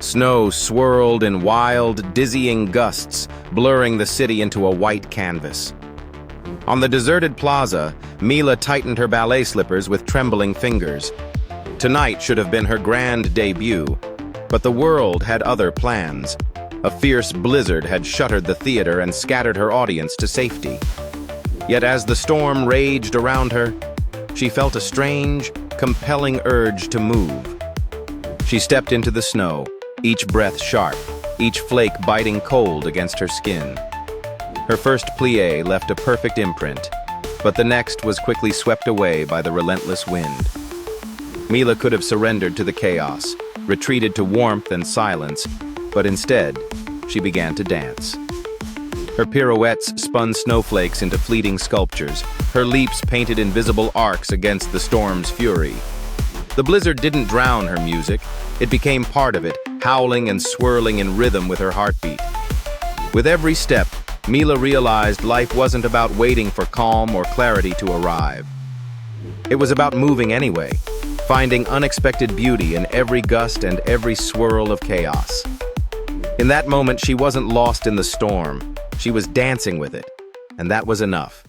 Snow swirled in wild, dizzying gusts, blurring the city into a white canvas. On the deserted plaza, Mila tightened her ballet slippers with trembling fingers. Tonight should have been her grand debut, but the world had other plans. A fierce blizzard had shuttered the theater and scattered her audience to safety. Yet as the storm raged around her, she felt a strange, compelling urge to move. She stepped into the snow, each breath sharp, each flake biting cold against her skin. Her first plie left a perfect imprint, but the next was quickly swept away by the relentless wind. Mila could have surrendered to the chaos, retreated to warmth and silence, but instead, she began to dance. Her pirouettes spun snowflakes into fleeting sculptures. Her leaps painted invisible arcs against the storm's fury. The blizzard didn't drown her music. It became part of it, howling and swirling in rhythm with her heartbeat. With every step, Mila realized life wasn't about waiting for calm or clarity to arrive. It was about moving anyway, finding unexpected beauty in every gust and every swirl of chaos. In that moment, she wasn't lost in the storm. She was dancing with it, and that was enough.